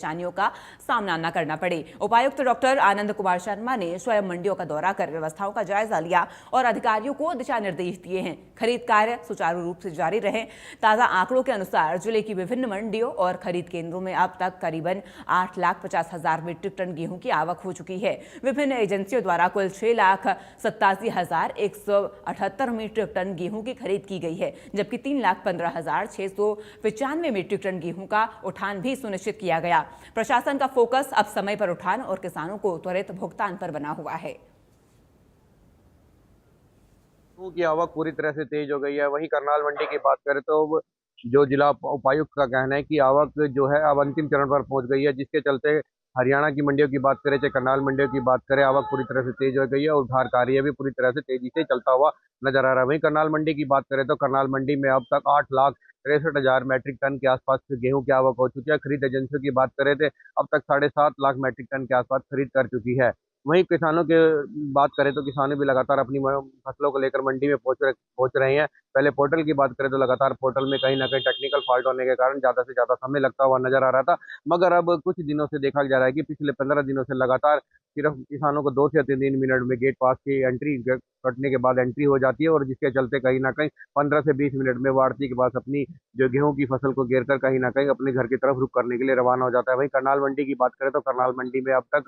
परेशानियों का सामना न करना पड़े। उपायुक्त डॉक्टर आनंद कुमार शर्मा ने स्वयं मंडियों का दौरा कर व्यवस्थाओं का जायजा लिया और अधिकारियों को दिशा निर्देश दिए हैं। खरीद कार्य सुचारू रूप से जारी रहे। ताजा आंकड़ों के अनुसार जिले की विभिन्न मंडियों और खरीद केंद्रों में अब तक करीबन 8,50,000 मीट्रिक टन गेहूं की आवक हो चुकी है। विभिन्न एजेंसियों द्वारा कुल 6,87,178 मीट्रिक टन गेहूं की खरीद की गई है, जबकि 3,15,695 मीट्रिक टन गेहूं का उठान भी सुनिश्चित किया गया। प्रशासन का फोकस अब समय पर उठान और किसानों को त्वरित भुगतान पर बना हुआ है। की आवक पूरी तरह से तेज हो गई है। वहीं करनाल मंडी की बात करें तो जो जिला उपायुक्त का कहना है कि आवक जो है अब अंतिम चरण पर पहुंच गई है, जिसके चलते हरियाणा की मंडियों की बात करें चाहे करनाल मंडियों की बात करें, आवक पूरी तरह से तेज हो गई है और उद्धार कार्य भी पूरी तरह से तेजी से चलता हुआ नजर आ रहा है। वहीं करनाल मंडी की बात करें तो करनाल मंडी में अब तक 8,63,000 मैट्रिक टन के आसपास गेहूं की आवक हो चुकी है। खरीद एजेंसियों की बात करें तो अब तक 7.5 लाख मैट्रिक टन के आसपास खरीद कर चुकी है। वहीं किसानों के बात करें तो किसान भी लगातार अपनी फसलों को लेकर मंडी में पहुंच रहे हैं। पहले पोर्टल की बात करें तो लगातार पोर्टल में कहीं ना कहीं टेक्निकल फॉल्ट होने के कारण ज्यादा से ज्यादा समय लगता हुआ नजर आ रहा था, मगर अब कुछ दिनों से देखा जा रहा है कि पिछले 15 दिनों से लगातार सिर्फ किसानों को 2 से 3 मिनट में गेट पास की एंट्री कटने के बाद एंट्री हो जाती है और जिसके चलते कहीं ना कहीं 15 से 20 मिनट में वाड़ती के पास अपनी जो गेहूं की फसल को घेर कर कहीं ना कहीं अपने घर की तरफ रुख करने के लिए रवाना हो जाता है। वहीं करनाल मंडी की बात करें तो करनाल मंडी में अब तक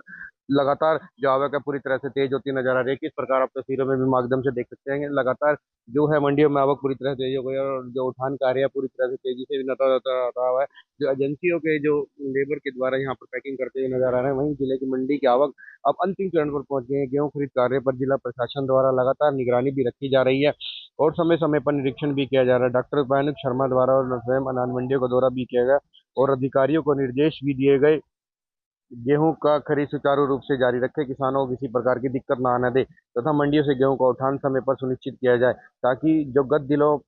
लगातार जो आवक है पूरी तरह से तेज होती नजर आ रही है। किस प्रकार आप तस्वीरों में भी माध्यम से देख सकते हैं, लगातार जो है मंडियों में आवक पूरी तरह से तेज हो गई है और जो उठान कार्य है पूरी तरह से तेजी से भी नजर हुआ है। जो एजेंसियों के जो लेबर के द्वारा यहाँ पर पैकिंग करते हुए नजर आ रहे हैं, वहीं जिले की मंडी की आवक अब अंतिम चरण पर पहुंच गई है। गेहूं खरीद कार्य पर जिला प्रशासन द्वारा लगातार निगरानी भी रखी जा रही है और समय समय पर निरीक्षण भी किया जा रहा है। डॉक्टर आनंद शर्मा द्वारा और स्वयं अनाज मंडियों का दौरा भी किया गया और अधिकारियों को निर्देश भी दिए गए गेहूं का खरीद सुचारू रूप से जारी रखे, किसानों को किसी प्रकार की दिक्कत ना आने दे तथा मंडियों से गेहूं का उठान समय पर सुनिश्चित किया जाए, ताकि जो गत दिनों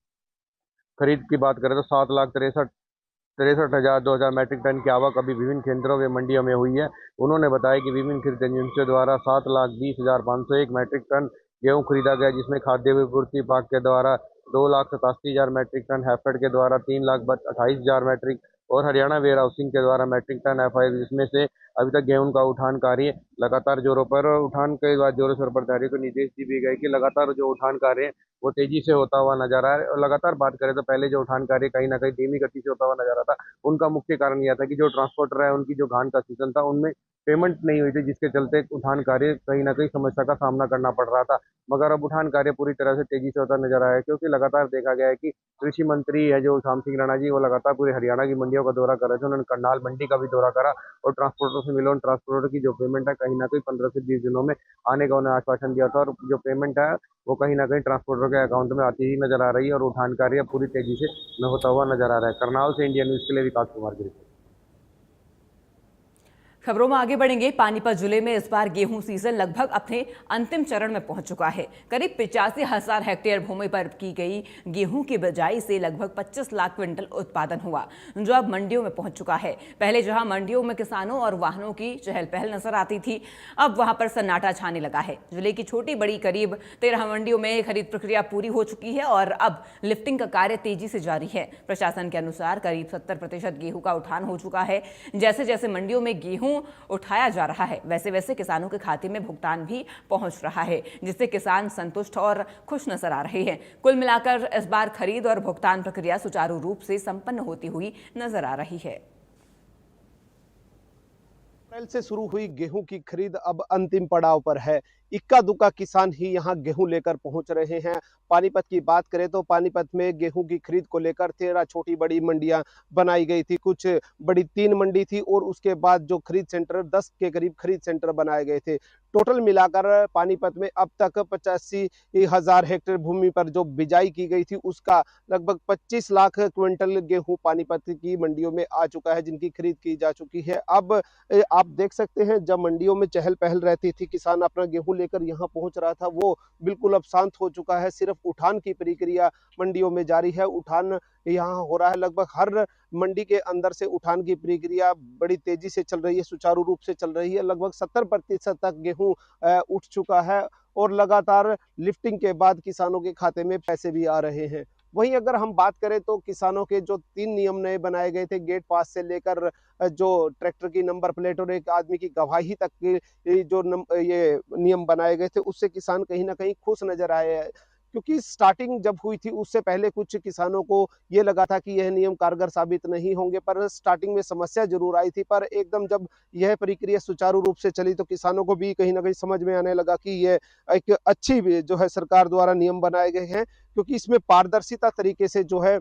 खरीद की बात करें तो 7,63,हजार मैट्रिक टन की आवक अभी विभिन्न केंद्रों में मंडियों में हुई है। उन्होंने बताया कि विभिन्न खरीद एजेंसियों द्वारा 7,20,501 मैट्रिक टन गेहूं खरीदा गया, जिसमें खाद्य विपूर्ति विभाग के द्वारा 2,87,000 मैट्रिक टन, हैफेड के द्वारा 3,28,000 मैट्रिक और हरियाणा वेयर हाउसिंग के द्वारा मैट्रिक टन एफआई, जिसमें से अभी तक गेहूं का उठान कार्य लगातार जोरों पर उठान के बाद जोरों शोरों पर अधिकारियों को निर्देश दिए गए कि लगातार जो उठान कार्य है वो तेजी से होता हुआ नजर आ रहा है। और लगातार बात करें तो पहले जो उठान कार्य कहीं ना कहीं धीमी गति से होता हुआ नजर आता, उनका मुख्य कारण यह था कि जो ट्रांसपोर्टर है उनकी जो धान का सीजन था उनमें पेमेंट नहीं हुई थी, जिसके चलते उठान कार्य कहीं ना कहीं समस्या का सामना करना पड़ रहा था। मगर अब उठान कार्य पूरी तरह से तेजी से होता नजर आया है, क्योंकि लगातार देखा गया है कि कृषि मंत्री है जो शाम सिंह राणा जी, वो लगातार पूरे हरियाणा की मंडियों का दौरा कर रहे थे। उन्होंने करनाल मंडी का भी दौरा करा और ट्रांसपोर्टर से मिले। उन ट्रांसपोर्टर की जो पेमेंट है कहीं ना कहीं 15 से 20 दिनों में आने का उन्हें आश्वासन दिया था और जो पेमेंट है वो कहीं ना कहीं ट्रांसपोर्टर के अकाउंट में आती ही नजर आ रही है और उठान कार्य पूरी तेजी से न होता हुआ नजर आ रहा है। करनाल से इंडिया न्यूज के लिए विकास कुमार गिरी। खबरों में आगे बढ़ेंगे। पानीपत जिले में इस बार गेहूं सीजन लगभग अपने अंतिम चरण में पहुंच चुका है। करीब 85,000 हेक्टेयर भूमि पर की गई गेहूं की बिजाई से लगभग 25 लाख क्विंटल उत्पादन हुआ, जो अब मंडियों में पहुंच चुका है। पहले जहां मंडियों में किसानों और वाहनों की चहल पहल नजर आती थी, अब वहां पर सन्नाटा छाने लगा है। जिले की छोटी बड़ी करीब 13 मंडियों में खरीद प्रक्रिया पूरी हो चुकी है और अब लिफ्टिंग का कार्य तेजी से जारी है। प्रशासन के अनुसार करीब 70% गेहूं का उठान हो चुका है। जैसे जैसे मंडियों में गेहूं उठाया जा रहा है, वैसे वैसे किसानों के खाते में भुगतान भी पहुंच रहा है, जिससे किसान संतुष्ट और खुश नजर आ रहे हैं। कुल मिलाकर इस बार खरीद और भुगतान प्रक्रिया सुचारू रूप से संपन्न होती हुई नजर आ रही है। अप्रैल से शुरू हुई गेहूं की खरीद अब अंतिम पड़ाव पर है। इक्का दुक्का किसान ही यहां गेहूं लेकर पहुंच रहे हैं। पानीपत की बात करें तो पानीपत में गेहूं की खरीद को लेकर 13 छोटी बड़ी मंडियां बनाई गई थी, कुछ बड़ी 3 मंडी थी और उसके बाद जो खरीद सेंटर 10 के करीब खरीद सेंटर बनाए गए थे। टोटल मिलाकर पानीपत में अब तक 85,000 हेक्टेयर भूमि पर जो बिजाई की गई थी उसका लगभग 25 लाख क्विंटल गेहूं पानीपत की मंडियों में आ चुका है, जिनकी खरीद की जा चुकी है। अब आप देख सकते हैं, जब मंडियों में चहल पहल रहती थी, किसान अपना गेहूं लेकर यहां पहुंच रहा था, वो बिल्कुल अब शांत हो चुका है। सिर्फ उठान की प्रक्रिया मंडियों में जारी है। उठान यहाँ हो रहा है, लगभग हर मंडी के अंदर से उठान की प्रक्रिया बड़ी तेजी से चल रही है, सुचारू रूप से चल रही है। लगभग 70% तक गेहूं उठ चुका है और लगातार लिफ्टिंग के बाद किसानों के खाते में पैसे भी आ रहे हैं। वहीं अगर हम बात करें तो किसानों के जो 3 नियम नए बनाए गए थे, गेट पास से लेकर जो ट्रैक्टर की नंबर प्लेट और एक आदमी की गवाही तक के ये नियम बनाए गए थे, उससे किसान कहीं न कहीं खुश नज़र आए हैं। क्योंकि स्टार्टिंग जब हुई थी उससे पहले कुछ किसानों को ये लगा था कि यह नियम कारगर साबित नहीं होंगे, पर स्टार्टिंग में समस्या ज़रूर आई थी, पर एकदम जब यह प्रक्रिया सुचारू रूप से चली तो किसानों को भी कहीं न कहीं समझ में आने लगा कि ये एक अच्छी भी जो है सरकार द्वारा नियम बनाए गए हैं, क्योंकि इसमें पारदर्शिता तरीके से जो है